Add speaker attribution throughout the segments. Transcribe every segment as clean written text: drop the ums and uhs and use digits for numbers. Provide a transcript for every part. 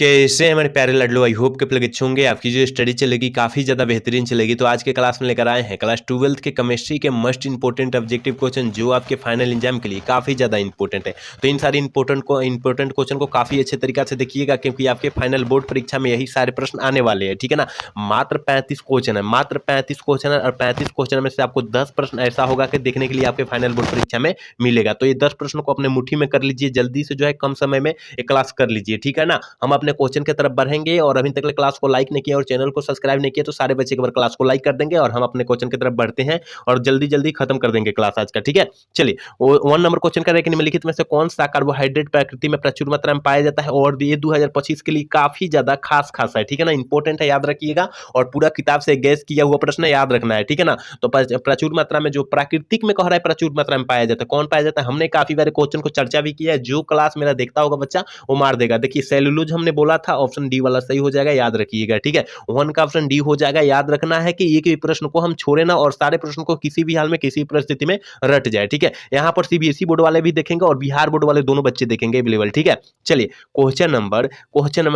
Speaker 1: कैसे हैं हमारे प्यारे लड्डू। आई होप के आप लोग अच्छे होंगे। आपकी जो स्टडी चलेगी काफ़ी ज़्यादा बेहतरीन चलेगी। तो आज के क्लास में लेकर आए हैं क्लास 12th के केमिस्ट्री के मस्ट इंपॉर्टेंट ऑब्जेक्टिव क्वेश्चन जो आपके फाइनल एग्जाम के लिए काफ़ी ज़्यादा इंपॉर्टेंट है। तो इन सारे इंपॉर्टेंट क्वेश्चन को काफ़ी अच्छे तरीके से देखिएगा, क्योंकि आपके फाइनल बोर्ड परीक्षा में यही सारे प्रश्न आने वाले हैं। ठीक है ना। मात्र 35 क्वेश्चन है, मात्र 35 क्वेश्चन है, और 35 क्वेश्चन में से आपको 10 प्रश्न ऐसा होगा कि देखने के लिए आपके फाइनल बोर्ड परीक्षा में मिलेगा। तो ये 10 प्रश्नों को अपने मुट्ठी में कर लीजिए, जल्दी से जो है कम समय में एक क्लास कर लीजिए। ठीक है ना। हम अपने क्वेश्चन की तरफ बढ़ेंगे, और अभी तक क्लास को लाइक नहीं किया और चैनल को सब्सक्राइब नहीं किया तो सारे बच्चे एक बार क्लास को लाइक कर देंगे, और हम अपने क्वेश्चन की तरफ बढ़ते हैं और जल्दी जल्दी खत्म कर देंगे क्लास आज का। ठीक है। चलिए, 1 नंबर क्वेश्चन कर रहे हैं कि निम्नलिखित में से कौन सा कार्बोहाइड्रेट प्रकृति में प्रचुर मात्रा में पाया जाता है, और ये 2025 के लिए काफी ज्यादा खास है। ठीक है ना। इंपॉर्टेंट है, याद रखिएगा, और पूरा किताब से गैस किया हुआ प्रश्न है, याद रखना है। ठीक है ना। तो प्रचुर मात्रा में जो प्राकृतिक में कह रहा है प्रचुर मात्रा में पाया जाता है, कौन पाया जाता है, हमने काफी बार क्वेश्चन को चर्चा भी किया है। जो क्लास मेरा देखता होगा बच्चा वो मार देगा। देखिए, सेलुलोज हमने बोला था, ऑप्शन डी वाला सही हो जाएगा, याद रखिएगा। ठीक है। 1 का ऑप्शन डी हो जाएगा। याद रखना है कि एक भी प्रश्न को हम छोड़े ना, और सारे प्रश्न को किसी भी हाल में किसी परिस्थिति में रट जाए। ठीक है। यहाँ पर सीबीएसई बोर्ड वाले भी देखेंगे और बिहार बोर्ड वाले दोनों बच्चे देखेंगे अवेलेबल। ठीक है। चलिए, क्वेश्चन नंबर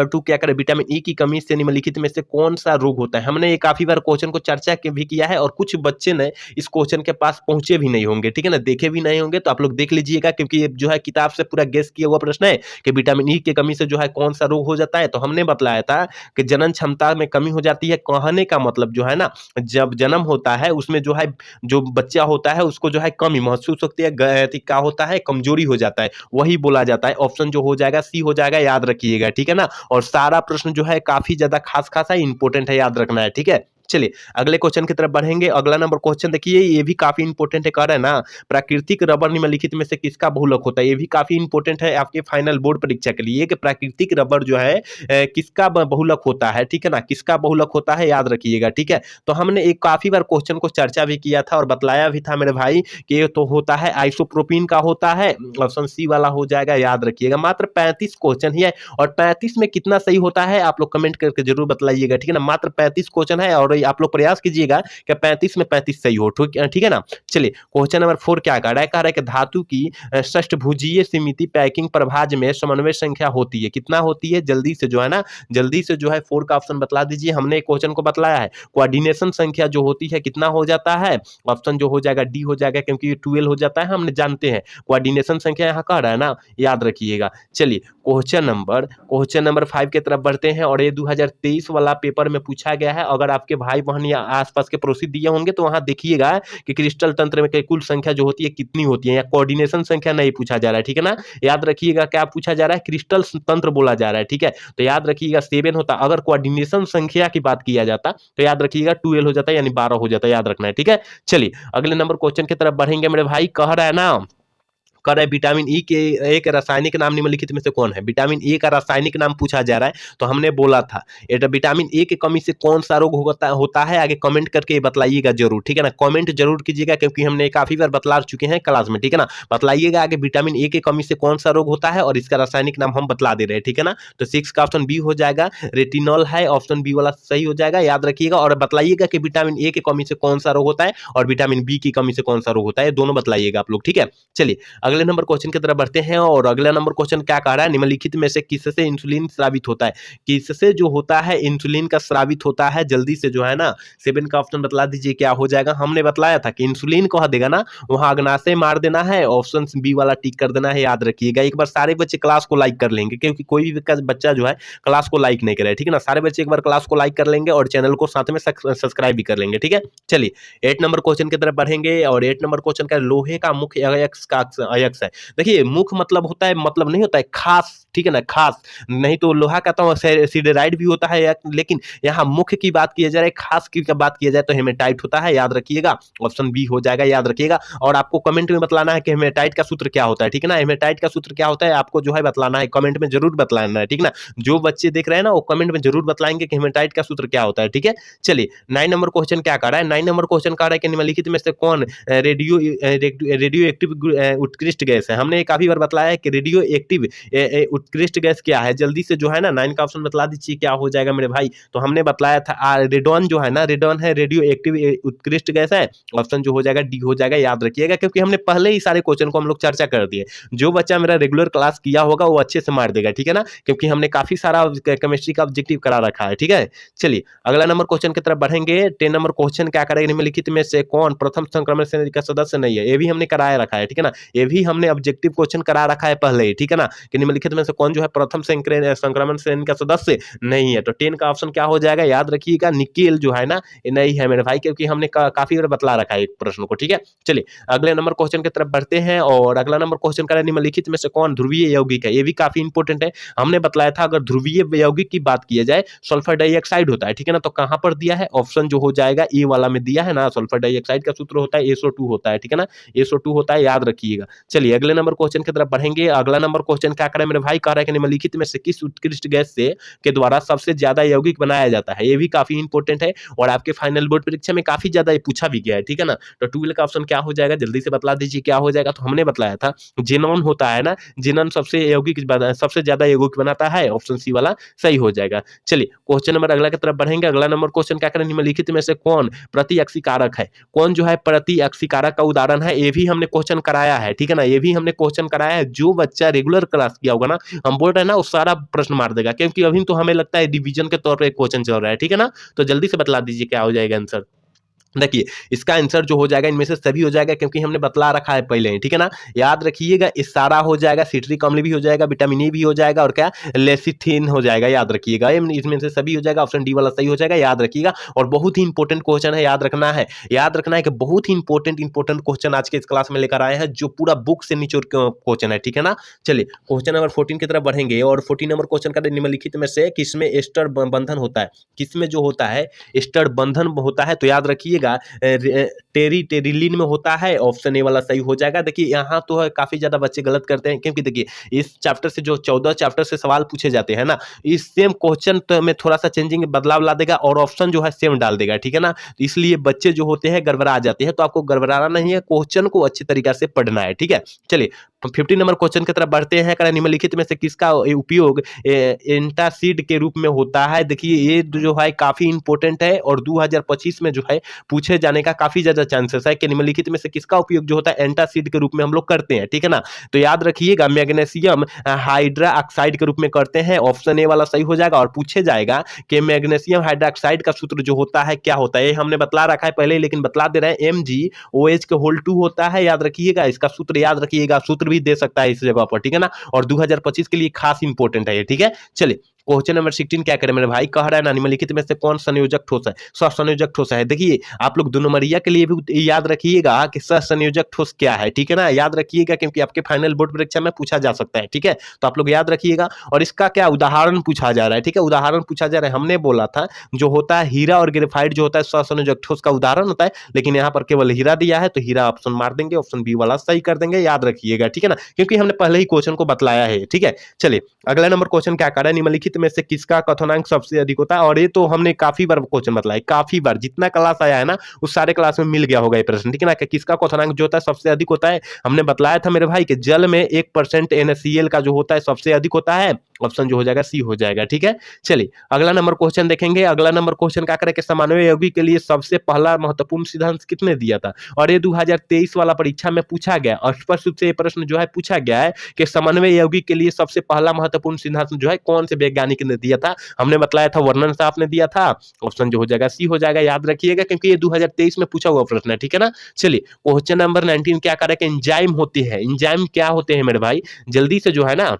Speaker 1: 2 क्या करें, विटामिन ई की कमी से निम्नलिखित में से कौन सा रोग होता है। हमने काफी बार क्वेश्चन को चर्चा भी किया है, और कुछ बच्चे ने इस क्वेश्चन के पास पहुंचे भी नहीं होंगे। ठीक है ना। देखे भी नहीं होंगे, तो आप लोग देख लीजिएगा, क्योंकि ये जो है किताब से पूरा गेस किया हुआ प्रश्न है कि विटामिन ई की कमी से जो है कौन सा रोग हो जाता है। तो हमने बतलाया था कि जनन क्षमता में कमी हो जाती है। कहने का मतलब जो है ना, जब जन्म होता है उसमें जो है जो बच्चा होता है उसको जो है कमी महसूस होती है, क्या होता है, कमजोरी हो जाता है, वही बोला जाता है। ऑप्शन जो हो जाएगा सी हो जाएगा, याद रखिएगा। ठीक है ना। और सारा प्रश्न जो है काफी ज्यादा खास है, इंपॉर्टेंट है, याद रखना है। ठीक है। चलिए, अगले क्वेश्चन की तरफ बढ़ेंगे। अगला नंबर क्वेश्चन देखिए, ये भी काफी इंपॉर्टेंट है। कह रहा है ना, प्राकृतिक रबर निम्नलिखित में से किसका बहुलक होता है। ये भी काफी इंपॉर्टेंट है आपके फाइनल बोर्ड परीक्षा के लिए कि प्राकृतिक रबर जो है किसका बहुलक होता है। ठीक है ना। किसका बहुलक होता है, याद रखिएगा। ठीक है। तो हमने एक काफी बार क्वेश्चन को चर्चा भी किया था और बतलाया भी था मेरे भाई कि ये तो होता है आइसोप्रोपीन का होता है। ऑप्शन सी वाला हो जाएगा, याद रखिएगा। मात्र 35 क्वेश्चन ही है, और 35 में कितना सही होता है आप लोग कमेंट करके जरूर बतलाइएगा। ठीक है ना। मात्र 35 क्वेश्चन है, और आप लोग प्रयास कीजिएगा कि 35 में 35 सही हो। ठीक है ना। चलिए, क्वेश्चन नंबर 4 क्या कह रहा है, कह रहा है कि धातु की षष्ठभुजीय सीमित पैकिंग प्रभाज में समन्वय संख्या होती है, कितना होती है, जल्दी से जो है ना, जल्दी से जो है 4 का ऑप्शन बतला दीजिए। हमने क्वेश्चन को बतलाया है, कोऑर्डिनेशन संख्या जो होती है कितना हो जाता है, ऑप्शन जो हो जाएगा डी हो जाएगा, क्योंकि ये 12 हो जाता है, हमने जानते हैं कोऑर्डिनेशन संख्या यहाँ कह रहा है ना, याद रखिएगा। चलिए, क्वेश्चन नंबर 5 की तरफ बढ़ते हैं, और ये 2023 वाला पेपर में पूछा गया है। अगर आपके भाई बहन या आसपास के पड़ोसी दिए होंगे तो वहां देखिएगा कि क्रिस्टल तंत्र में कुल संख्या जो होती है कितनी होती है, या कोऑर्डिनेशन संख्या नहीं पूछा जा रहा है। ठीक है ना। याद रखिएगा, क्या पूछा जा रहा है, क्रिस्टल तंत्र बोला जा रहा है। ठीक है। तो याद रखिएगा 7 होता। अगर कोऑर्डिनेशन संख्या की बात किया जाता तो याद रखिएगा 12 हो जाता, यानी 12 हो जाता, याद रखना है। ठीक है। चलिए, अगले नंबर क्वेश्चन की तरफ बढ़ेंगे। मेरे भाई कह रहा है ना, कर है विटामिन ई के एक रासायनिक नाम निम्नलिखित में से कौन है। विटामिन ए का रासायनिक नाम पूछा जा रहा है, तो हमने बोला था ये विटामिन ए की कमी से कौन सा रोग होता है, आगे कमेंट करके बतलाइएगा जरूर। ठीक है ना। कमेंट जरूर कीजिएगा, क्योंकि हमने काफी बार बतला चुके हैं क्लास में। ठीक है ना। बतलाइएगा आगे विटामिन ए की कमी से कौन सा रोग होता है, और इसका रासायनिक नाम हम बतला दे रहे हैं। ठीक है ना। तो 6 का ऑप्शन बी हो जाएगा, रेटिनॉल है, ऑप्शन बी वाला सही हो जाएगा, याद रखिएगा। और बताइएगा कि विटामिन ए की कमी से कौन सा रोग होता है और विटामिन बी की कमी से कौन सा रोग होता है, दोनों बतलाइएगा आप लोग। ठीक है। चलिए, अगले नंबर क्वेश्चन की तरफ बढ़ते हैं, और अगला नंबर क्वेश्चन क्या कह रहा है, निम्नलिखित में से किससे इंसुलिन स्रावित होता है। किससे जो होता है इंसुलिन का स्रावित होता है, जल्दी से जो है ना 7 का ऑप्शन बतला दीजिए, क्या हो जाएगा। हमने बतलाया था कि इंसुलिन कह देगा ना, वहां अग्नाशय मार देना है, ऑप्शन बी वाला टिक कर देना है, याद रखिएगा। एक बार सारे बच्चे क्लास को लाइक कर लेंगे, क्योंकि कोई भी बच्चा जो है क्लास को लाइक नहीं करे। ठीक है ना। सारे बच्चे एक बार क्लास को लाइक कर लेंगे और चैनल को साथ में सब्सक्राइब भी कर लेंगे। ठीक है। चलिए, 8 नंबर क्वेश्चन की तरफ बढ़ेंगे, और 8 नंबर क्वेश्चन का लोहे का मुख्य अयस्क है। देखिए, मुख्य मतलब होता है, मतलब नहीं होता है खास। ठीक है ना। खास नहीं तो लोहा का तो सिडेराइड भी होता है, लेकिन यहाँ मुख्य की बात की जाए, खास की बात किया जाए तो हेमेटाइट होता है, याद रखिएगा। ऑप्शन बी हो जाएगा, याद रखिएगा। और आपको कमेंट में बतलाना है कि हेमेटाइट का सूत्र क्या होता है। ठीक है ना। हेमेटाइट का सूत्र क्या होता है आपको जो है बतलाना है, कमेंट में जरूर बतलाना है। ठीक ना। जो बच्चे देख रहे हैं ना वो कमेंट में जरूर बतलाएंगे कि हेमेटाइट का सूत्र क्या होता है। ठीक है। चलिए, 9 नंबर क्वेश्चन क्या कर रहा है, 9 नंबर क्वेश्चन कर रहा है कि निम्नलिखित में से कौन रेडियो एक्टिव उत्कृष्ट उत्कृष्ट गैस है। हमने काफी बार बतलाया है कि रेडियो एक्टिव उत्कृष्ट गैस क्या है, जल्दी से जो है ना 9 का ऑप्शन बतला दीजिए क्या हो जाएगा मेरे भाई। तो हमने बतलाया था रेडॉन जो है ना, रेडॉन है रेडियो एक्टिव उत्कृष्ट गैस है। ऑप्शन जो हो जाएगा डी हो जाएगा, याद रखिएगा, क्योंकि हमने पहले ही सारे क्वेश्चन को हम लोग चर्चा कर दिए। जो बच्चा मेरा रेगुलर क्लास किया होगा वो अच्छे से मार देगा, ठीक है ना, क्योंकि हमने काफी सारा केमिस्ट्री का ऑब्जेक्टिव करा रखा है, ठीक है। चलिए अगला नंबर क्वेश्चन की तरफ बढ़ेंगे। 10 नंबर क्वेश्चन क्या करेगा, निम्नलिखित में से कौन प्रथम संक्रमण श्रेणी का सदस्य नहीं है। ये भी हमने कराया रखा है, ठीक है ना, ये भी हमने ऑब्जेक्टिव क्वेश्चन करा रखा है पहले ही, ठीक है ना, कि निम्नलिखित में से कौन जो है प्रथम संक्रमण श्रेणी का सदस्य नहीं है। तो 10 का ऑप्शन क्या हो जाएगा, याद रखिएगा, निकेल जो है ना ये नहीं है मेरे भाई, क्योंकि हमने काफी बार बतला रखा है एक प्रश्न को, ठीक है। चलिए अगले नंबर क्वेश्चन की तरफ बढ़ते हैं और अगला नंबर क्वेश्चन करें, निम्नलिखित में से कौन ध्रुवीय यौगिक है। ये भी काफी इंपॉर्टेंट है। हमने बतलाया था अगर ध्रुवीय यौगिक की बात की जाए सल्फर डाइऑक्साइड होता है, ठीक है ना, तो कहां पर दिया है, ऑप्शन जो हो जाएगा ए वाला में दिया है ना। सल्फर डाइऑक्साइड का सूत्र होता है SO2 होता है, ठीक है ना, SO2 होता है, याद रखिएगा। चलिए अगले नंबर क्वेश्चन की तरफ बढ़ेंगे। अगला नंबर क्वेश्चन क्या करें मेरे भाई, कह रहा है कि निम्नलिखित में से किस उत्कृष्ट गैस से के द्वारा सबसे ज्यादा यौगिक बनाया जाता है। ये भी काफी इंपॉर्टेंट है और आपके फाइनल बोर्ड परीक्षा में काफी ज्यादा ये पूछा भी गया है, ठीक है ना। तो 12 का ऑप्शन क्या हो जाएगा, जल्दी से बतला दीजिए क्या हो जाएगा। तो हमने बतलाया था जेनॉन होता है ना, जेनॉन सबसे ज्यादा यौगिक बनाता है, ऑप्शन सी वाला सही हो जाएगा। चलिए क्वेश्चन नंबर अगला की तरफ बढ़ेंगे। अगला नंबर क्वेश्चन क्या करें, निम्नलिखित में से कौन प्रतिअक्षीकारक है, कौन जो है प्रतिअक्षीकारक का उदाहरण है। ये भी हमने क्वेश्चन कराया है, ठीक है ना, ये भी हमने क्वेश्चन कराया है। जो बच्चा रेगुलर क्लास किया होगा ना, हम बोल रहे हैं ना, वो सारा प्रश्न मार देगा, क्योंकि अभी तो हमें लगता है डिवीजन के तौर पर क्वेश्चन चल रहा है, ठीक है ना। तो जल्दी से बतला दीजिए क्या हो जाएगा आंसर। देखिए इसका आंसर जो हो जाएगा इनमें से सभी हो जाएगा, क्योंकि हमने बतला रखा है पहले ही, ठीक है ना, याद रखिएगा। इस सारा हो जाएगा, सिट्रिक अम्ल भी हो जाएगा, विटामिन ए भी हो जाएगा और क्या लेसिथिन हो जाएगा, याद रखिएगा। इसमें से सभी हो जाएगा, ऑप्शन डी वाला सही हो जाएगा, याद रखिएगा। और बहुत ही इंपॉर्टेंट क्वेश्चन है, याद रखना है, याद रखना है कि बहुत ही इंपॉर्टेंट क्वेश्चन आज के इस क्लास में लेकर आए हैं, जो पूरा बुक से निचोड़ क्वेश्चन है, ठीक है ना। चलिए क्वेश्चन नंबर 14 की तरफ बढ़ेंगे और 14 नंबर क्वेश्चन का निम्नलिखित में से किसमें एस्टर बंधन होता है, किसमें जो होता है एस्टर बंधन होता है। तो याद रखिएगा टेरिलिन में होता है, ऑप्शन ए वाला सही हो जाएगा। देखिए यहाँ तो है काफी ज्यादा बच्चे गलत करते हैं, क्योंकि देखिए इस चैप्टर से जो 14 चैप्टर से सवाल पूछे जाते हैं ना, इस सेम क्वेश्चन तो में थोड़ा सा चेंजिंग बदलाव ला देगा और ऑप्शन जो है सेम डाल देगा, ठीक है ना। तो इसलिए बच्चे जो होते हैं गड़बड़ा जाते हैं, तो आपको गड़बड़ाना नहीं है, क्वेश्चन को अच्छी तरीके से पढ़ना है, ठीक है। चलिए 15 नंबर क्वेश्चन की तरफ बढ़ते हैं। निम्नलिखित में से किसका उपयोग एंटासिड के रूप में होता है। देखिए ये जो है काफी इंपॉर्टेंट है और 2025 में जो है पूछे जाने का काफी ज्यादा चांसेस है कि निम्नलिखित में से किसका उपयोग जो होता है एंटासिड के रूप में हम लोग करते हैं, ठीक है ना। तो याद रखिएगा मैग्नीशियम हाइड्रोक्साइड के रूप में करते हैं, ऑप्शन ए वाला सही हो जाएगा। और पूछे जाएगा कि मैग्नीशियम हाइड्रोक्साइड का सूत्र जो होता है क्या होता है, ये हमने बतला रखा है पहले, लेकिन बतला दे रहे हैं MgOH के होल 2 होता है, याद रखिएगा। इसका सूत्र याद रखिएगा, सूत्र भी दे सकता है इस जगह पर, ठीक है ना। और 2025 के लिए खास इंपॉर्टेंट है ये, ठीक है। चलिए क्वेश्चन नंबर 16 क्या करें मेरे भाई, कह रहा है ना निम्नलिखित में से कौन संयोजक ठोस है, सहसंयोजक ठोस है। देखिए आप लोग 2 नंबरिया के लिए भी याद रखिएगा कि सहसंयोजक ठोस क्या है, ठीक है ना, याद रखिएगा, क्योंकि आपके फाइनल बोर्ड परीक्षा में पूछा जा सकता है, ठीक है। तो आप लोग याद रखिएगा। और इसका क्या उदाहरण पूछा जा रहा है, ठीक है, उदाहरण पूछा जा रहा है। हमने बोला था जो होता है हीरा और ग्रेफाइट जो होता है सहसंयोजक ठोस का उदाहरण होता है, लेकिन यहाँ पर केवल हीरा दिया है, तो हीरा ऑप्शन मार देंगे, ऑप्शन बी वाला सही कर देंगे, याद रखिएगा, ठीक है ना, क्योंकि हमने पहले ही क्वेश्चन को बतलाया है, ठीक है। चलिए अगला नंबर क्वेश्चन क्या कर रहा है, निम्नलिखित में से किसका कथनांक सबसे अधिक होता है। और ये तो हमने काफी बार क्वेश्चन बतलाया, काफी बार जितना क्लास आया है ना उस सारे क्लास में मिल गया होगा ये प्रश्न, ठीक है ना, कि किसका कथनांक जो होता है सबसे अधिक होता है। हमने बतलाया था मेरे भाई कि जल में 1% NaCl का जो होता है सबसे अधिक होता है, ऑप्शन जो हो जाएगा सी हो जाएगा, ठीक है। चलिए अगला नंबर क्वेश्चन देखेंगे। अगला नंबर क्वेश्चन क्या करें कि समन्वय यौगिक के लिए सबसे पहला महत्वपूर्ण सिद्धांत किसने दिया था। और ये 2023 वाला परीक्षा में पूछा गया और स्पष्ट रूप से ये प्रश्न जो है पूछा गया है कि समन्वय यौगिक के लिए सबसे पहला महत्वपूर्ण सिद्धांत जो है कौन से वैज्ञानिक ने दिया था। हमने बतलाया था वर्णन साहब ने दिया था, ऑप्शन जो हो जाएगा सी हो जाएगा, याद रखिएगा, क्योंकि ये 2023 में पूछा हुआ प्रश्न है, ठीक है ना। चलिए क्वेश्चन नंबर 19 क्या करें कि एंजाइम होती है, एंजाइम क्या होते हैं मेरे भाई, जल्दी से जो है ना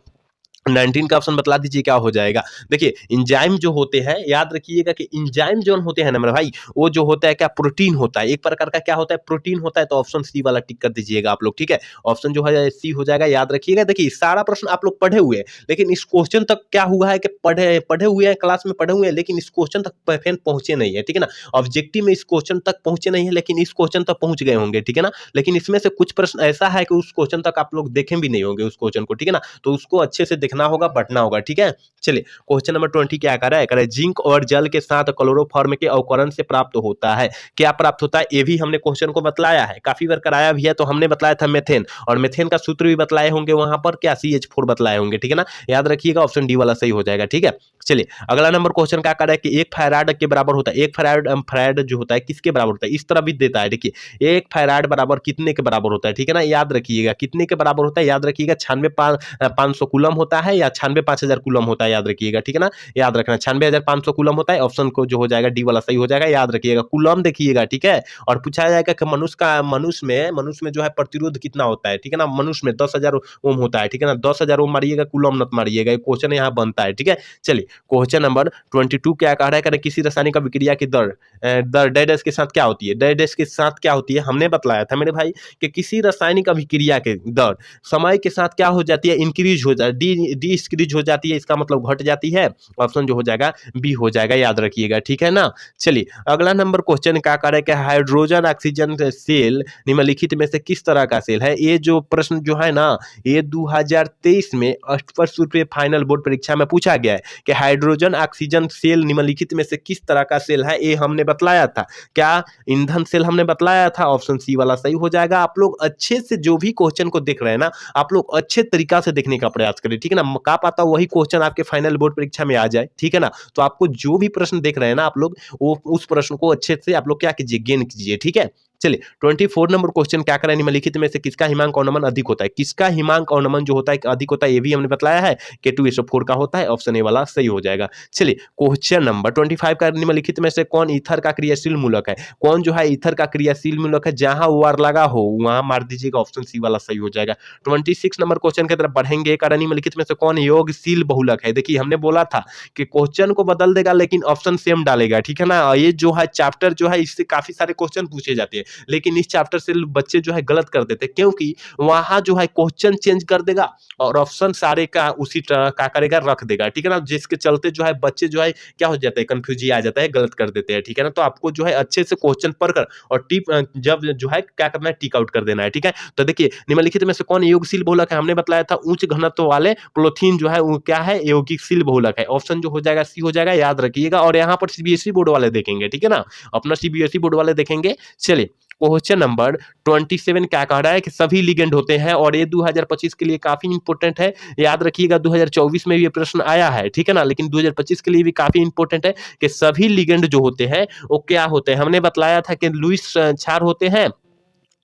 Speaker 1: 19 का ऑप्शन बतला दीजिए क्या हो जाएगा। देखिए एंजाइम जो होते हैं, याद रखिएगा कि एंजाइम जो होते हैं ना मेरे भाई, वो जो होता है क्या प्रोटीन होता है, एक प्रकार का क्या होता है प्रोटीन होता है। तो ऑप्शन सी वाला टिक कर दीजिएगा आप लोग, ठीक है, ऑप्शन जो है सी हो जाएगा, याद रखिएगा। देखिए सारा प्रश्न आप लोग पढ़े हुए हैं, लेकिन इस क्वेश्चन तक क्या हुआ है कि पढ़े हुए हैं, क्लास में पढ़े हुए हैं, लेकिन इस क्वेश्चन तक फैन पहुंचे नहीं है, ठीक है ना। ऑब्जेक्टिव में इस क्वेश्चन तक पहुंचे नहीं है, लेकिन इस क्वेश्चन तक पहुंच गए होंगे, ठीक है ना। लेकिन इसमें से कुछ प्रश्न ऐसा है कि उस क्वेश्चन तक आप लोग देखें भी नहीं होंगे उस क्वेश्चन को, ठीक है ना। तो उसको अच्छे से लिखना होगा, पढ़ना होगा, ठीक है। चलिए क्वेश्चन नंबर 20 क्या कर रहा है, जिंक और जल के साथ क्लोरोफॉर्म के अवकरण से प्राप्त होता है। क्या प्राप्त होता है, ये भी हमने क्वेश्चन को बतलाया है, काफी बार कराया भी है। तो हमने बताया था मेथेन, और मेथेन का सूत्र भी बतलाए होंगे वहां पर, क्या CH4 बतलाए होंगे, ठीक है ना। याद रखिएगा, ऑप्शन डी वाला सही हो जाएगा, ठीक है। चलिए अगला नंबर क्वेश्चन क्या कर रहा है कि 1 फैराड के बराबर होता है। 1 फैराड जो होता है किसके बराबर होता है, इस तरह भी देता है, देखिए 1 फैराड बराबर कितने के बराबर होता है, ठीक है ना। याद रखिएगा कितने के बराबर होता है, याद रखिएगा 96,500 कूलम होता है या 96,500 कूलम होता है, याद रखिएगा, ठीक है ना। याद रखना 96,500 कूलम होता है, ऑप्शन को जो हो जाएगा डी वाला सही हो जाएगा, याद रखिएगा। कूलम देखिएगा, ठीक है। और पूछा जाएगा कि मनुष्य में जो है प्रतिरोध कितना होता है, ठीक है ना। मनुष्य में 10,000 ओम होता है, ठीक है ना। 10,000 ओम मारिएगा, कूलम मत मारिएगा, क्वेश्चन यहाँ बनता है, ठीक है। चलिए क्वेश्चन नंबर 22 क्या कह रहा है, किसी रासायनिक अभिक्रिया की दर डैश के साथ क्या होती है, डैश के साथ क्या होती है। हमने बतलाया था मेरे भाई कि किसी रासायनिक अभिक्रिया के दर समय के साथ क्या हो जाती है, इंक्रीज हो जाती है, डिक्रीज हो जाती है, इसका मतलब घट जाती है। ऑप्शन जो हो जाएगा बी हो जाएगा, याद रखिएगा, ठीक है ना। चलिए अगला नंबर क्वेश्चन क्या कर रहा है कि हाइड्रोजन ऑक्सीजन सेल निम्नलिखित में से किस तरह का सेल है। ये जो प्रश्न जो है ना, ये 2023 में स्पष्ट रूप से फाइनल बोर्ड परीक्षा में पूछा गया है कि हाइड्रोजन ऑक्सीजन सेल निम्नलिखित में से किस तरह का सेल है। ये हमने बतलाया था, क्या ईंधन सेल हमने बतलाया था, ऑप्शन सी वाला सही हो जाएगा। आप लोग अच्छे से जो भी क्वेश्चन को देख रहे हैं ना, आप लोग अच्छे तरीका से देखने का प्रयास करें, ठीक है ना। का पाता वही क्वेश्चन आपके फाइनल बोर्ड परीक्षा में आ जाए, ठीक है ना। तो आपको जो भी प्रश्न देख रहे हैं ना, आप लोग वो उस प्रश्न को अच्छे से आप लोग क्या कीजिए, गेन कीजिए, ठीक है। चलिए 24 नंबर क्वेश्चन क्या करें, निम्नलिखित में से किसका हिमांक अवनमन अधिक होता है। किसका हिमांक अवनमन जो होता है अधिक होता है, ये भी हमने बताया है कि 2:4 का होता है, ऑप्शन ए वाला सही हो जाएगा। चलिए क्वेश्चन नंबर 25 का, निम्नलिखित में से कौन ईथर का क्रियाशील मूलक है। कौन जो है ईथर का क्रियाशील मूलक है, जहां वार लगा हो वहां मार दीजिएगा, ऑप्शन सी वाला सही हो जाएगा। 26 नंबर क्वेश्चन की तरफ बढ़ेंगे, निम्नलिखित में से कौन योगशील बहुलक है। देखिए हमने बोला था कि क्वेश्चन को बदल देगा लेकिन ऑप्शन सेम डालेगा, ठीक है ना। ये जो है चैप्टर जो है इससे काफी सारे क्वेश्चन पूछे जाते हैं, लेकिन इस चैप्टर से बच्चे जो है गलत कर देते हैं, क्योंकि वहां जो है क्वेश्चन चेंज कर देगा और ऑप्शन सारे का उसी तरह का करेगा, रख देगा, ठीक है ना। जिसके चलते जो है बच्चे जो है क्या हो जाता है, कंफ्यूज आ जाता है, गलत कर देते हैं, ठीक है ना। तो आपको जो है अच्छे से क्वेश्चन पढ़कर और टिप जब जो है क्या करना है, टिक आउट कर देना है, ठीक है। तो देखिए निम्नलिखित में से कौन योगशील बहुलक है, हमने बताया था उच्च घनत्व वाले पॉलीथीन जो है वो क्या है, योगशील बहुलक है, ऑप्शन जो हो जाएगा सी हो जाएगा, याद रखिएगा। और यहाँ पर CBSE बोर्ड वाले देखेंगे, ठीक है ना, अपना CBSE बोर्ड वाले देखेंगे। चलिए क्वेश्चन नंबर 27 क्या कह रहा है कि सभी लिगेंड होते हैं, और ये 2025 के लिए काफी इंपॉर्टेंट है, याद रखिएगा। 2024 में भी ये प्रश्न आया है, ठीक है ना, लेकिन 2025 के लिए भी काफी इंपॉर्टेंट है कि सभी लिगेंड जो होते हैं वो क्या होते हैं। हमने बताया था कि लुईस क्षार होते हैं,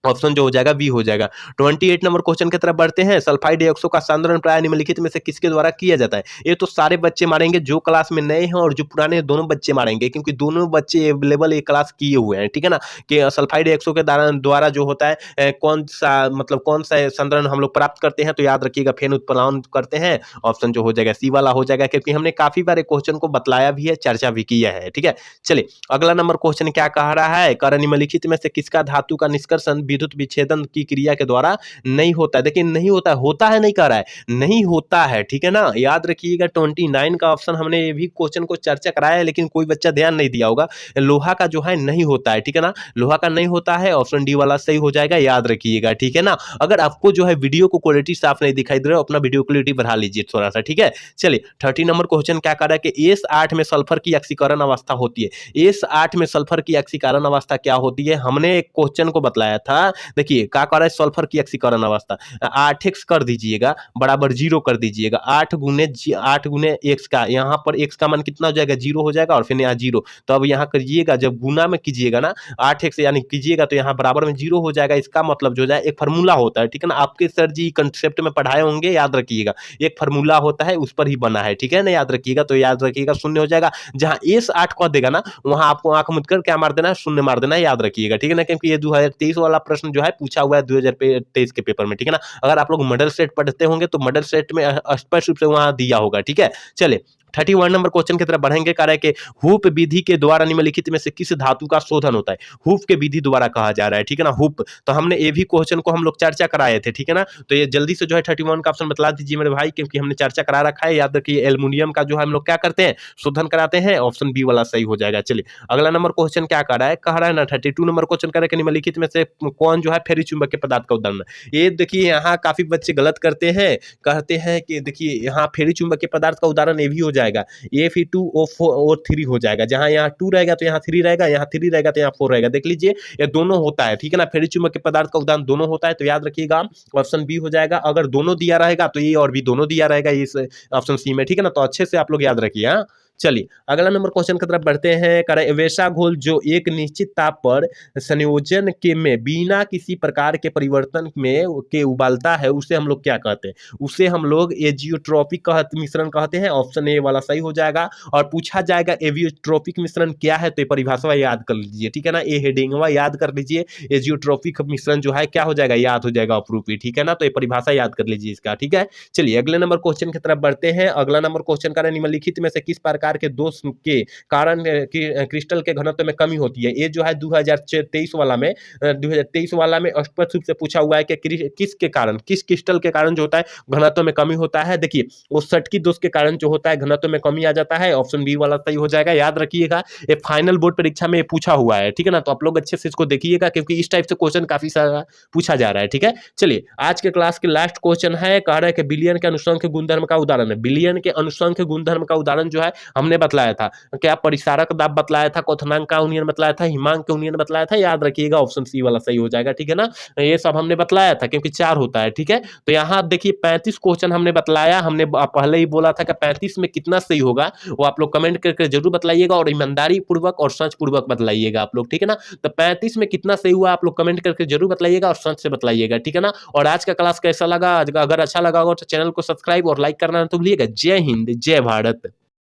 Speaker 1: ऑप्शन जो हो जाएगा बी हो जाएगा। 28 नंबर क्वेश्चन की तरफ बढ़ते हैं, सल्फाइड डाइऑक्सो का सांद्रण प्राय निम्नलिखित में से किसके द्वारा किया जाता है। ये तो सारे बच्चे मारेंगे, जो क्लास में नए हैं और जो पुराने हैं, दोनों बच्चे मारेंगे, क्योंकि दोनों बच्चे अवेलेबल ये क्लास किए हुए हैं, ठीक है ना। कि सल्फाइड डाइऑक्सो के द्वारा जो होता है कौन सा सांद्रण हम लोग प्राप्त करते हैं, तो याद रखिएगा फेन उत्प्लावन करते हैं, ऑप्शन जो हो जाएगा सी वाला हो जाएगा, क्योंकि हमने काफी बार क्वेश्चन को बतलाया भी है, चर्चा भी किया है, ठीक है। चलिए अगला नंबर क्वेश्चन क्या कह रहा है, निम्नलिखित में से किसका धातु का निष्कर्षण विद्युत विच्छेदन की क्रिया के द्वारा नहीं होता है। देखिए नहीं होता है, होता है नहीं कह रहा है, नहीं होता है, ठीक है ना। याद रखिएगा 29 का ऑप्शन, हमने ये भी क्वेश्चन को चर्चा कराया है, लेकिन कोई बच्चा ध्यान नहीं दिया होगा। लोहा का जो है नहीं होता है, ठीक है ना, लोहा का नहीं होता है, ऑप्शन डी वाला सही हो जाएगा, याद रखिएगा, ठीक है ना। अगर आपको जो है वीडियो को क्वालिटी साफ नहीं दिखाई दे रहा है, अपना वीडियो क्वालिटी बढ़ा लीजिए थोड़ा सा, ठीक है। चलिए 30 नंबर क्वेश्चन क्या कर रहा है कि S8 में सल्फर की ऑक्सीकरण अवस्था होती है। S8 में सल्फर की ऑक्सीकरण अवस्था क्या होती है, हमने एक क्वेश्चन को बतलाया था। देखिए क्या कर रहा है, सल्फर की ऑक्सीकरण अवस्था 8x कर दीजिएगा बराबर 0 कर दीजिएगा, 8 गुने x का, यहाँ पर x का मान कितना हो जाएगा, 0 हो जाएगा, और फिर यहाँ 0। तो अब यहाँ करिएगा, जब गुना में कीजिएगा ना 8x यानी कीजिएगा, तो यहाँ बराबर में 0 हो जाएगा। इसका मतलब जो है एक फार्मूला होता है, ठीक है ना, आपके सर जी कंसेप्ट में पढ़ाए होंगे, याद रखिएगा, एक फार्मूला होता है, उस पर ही बना है, ठीक है ना, याद रखिएगा। तो याद रखिएगा शून्य हो जाएगा, जहाँ S8 कर देगा ना, वहां आपको आंख मुद कर क्या मार देना है, शून्य मार देना है, याद रखिएगा, ठीक है ना, क्योंकि ये 2023 वाला प्रश्न जो है पूछा हुआ है 2023 के पेपर में, ठीक है ना। अगर आप लोग मॉडल सेट पढ़ते होंगे तो मॉडल सेट में स्पष्ट रूप से वहां दिया होगा, ठीक है। चलिए 31 नंबर क्वेश्चन की तरफ बढ़ेंगे। कह रहा है कि हुप विधि के द्वारा निम्नलिखित में से किस धातु का शोधन होता है। हुप के विधि द्वारा कहा जा रहा है, ठीक है ना, हुप। तो हमने ये भी क्वेश्चन को हम लोग चर्चा कराए थे, ठीक है ना। तो ये जल्दी से जो है 31 का ऑप्शन बतला दीजिए मेरे भाई, क्योंकि हमने चर्चा करा रखा है। याद रखिए एल्युमिनियम का जो है हम लोग क्या करते हैं, शोधन कराते हैं। ऑप्शन बी वाला सही हो जाएगा। चलिए अगला नंबर क्वेश्चन क्या कह रहा है, कह रहा है ना 32 नंबर क्वेश्चन कह रहा है कि निम्नलिखित में से कौन जो है फेरी चुंबकीय पदार्थ का उदाहरण है। ये देखिए यहाँ काफी बच्चे गलत करते हैं, कहते हैं कि देखिए यहाँ फेरी चुंबकीय पदार्थ का उदाहरण ये भी हो जाएगा, Fe2O4 हो जाएगा। जहां यहाँ 2 रहेगा तो यहाँ 3 रहेगा, यहाँ 3 रहेगा तो यहाँ 4 रहेगा। देख लीजिए ये दोनों होता है, ठीक है ना। फेरी चुंबकीय पदार्थ का उदाहरण दोनों होता है, तो याद रखिएगा ऑप्शन बी हो जाएगा। अगर दोनों दिया रहेगा तो ये और भी दोनों दिया रहेगा इस ऑप्शन सी में, ठीक है ना। तो अच्छे से आप लोग याद रखिए। हाँ चलिए अगला नंबर क्वेश्चन की तरफ बढ़ते हैं। करें वैसा घोल जो एक निश्चित ताप पर संयोजन के में बिना किसी प्रकार के परिवर्तन में के उबालता है, उसे हम लोग क्या कहते हैं, उसे हम लोग एजियोट्रोपिक मिश्रण कहते हैं। ऑप्शन ए वाला सही हो जाएगा। और पूछा जाएगा एजियोट्रोपिक मिश्रण क्या है, तो ये परिभाषा याद कर लीजिए, ठीक है ना। ये हेडिंग याद कर लीजिए, एजियोट्रोपिक मिश्रण जो है क्या हो जाएगा, याद हो जाएगा अपरूपी, ठीक है ना। तो ये परिभाषा याद कर लीजिए इसका, ठीक है। चलिए अगले नंबर क्वेश्चन की तरफ बढ़ते हैं। अगला नंबर क्वेश्चन का निम्नलिखित में से किस प्रकार के दोष के कारण क्रिस्टल के घनत्व में कमी होती है। ये जो है 2023 वाला में 2023 वाला में स्पष्ट रूप से पूछा हुआ है कि किसके कारण, किस क्रिस्टल के कारण जो होता है घनत्व में कमी होता है। देखिए वो सटकी दोष के कारण जो होता है घनत्व में कमी आ जाता है। ऑप्शन बी वाला सही हो जाएगा। याद रखिएगा ये फाइनल बोर्ड परीक्षा में पूछा हुआ है, ठीक है ना। तो आप लोग अच्छे से इसको देखिएगा, क्योंकि इस टाइप से क्वेश्चन काफी सारा पूछा जा रहा है, ठीक है। चलिए आज के क्लास के लास्ट क्वेश्चन है, कह रहा है कि बिलियन के अनुसंख्य गुणधर्म का उदाहरण है। बिलियन के अनुसंख्य गुणधर्म का उदाहरण जो है हमने बतलाया था, क्या परिसारक दाब बतलाया था, क्वथनांक का उन्नयन बतलाया था, हिमांक का उन्नयन बतलाया था। याद रखिएगा ऑप्शन सी वाला सही हो जाएगा, ठीक है ना। ये सब हमने बतलाया था, क्योंकि 4 होता है, ठीक है। तो यहाँ देखिए 35 क्वेश्चन हमने बतलाया, हमने पहले ही बोला था कि 35 में कितना सही होगा वो आप लोग कमेंट करके जरूर बताइएगा, और ईमानदारी पूर्वक और सच पूर्वक बतलाइएगा आप लोग, ठीक है ना। तो 35 में कितना सही हुआ आप लोग कमेंट करके जरूर बताइएगा और सच से बताइएगा, ठीक है ना। और आज का क्लास कैसा लगा, अगर अच्छा लगा हो तो चैनल को सब्सक्राइब और लाइक करना ना तो भूलिएगा। जय हिंद, जय भारत।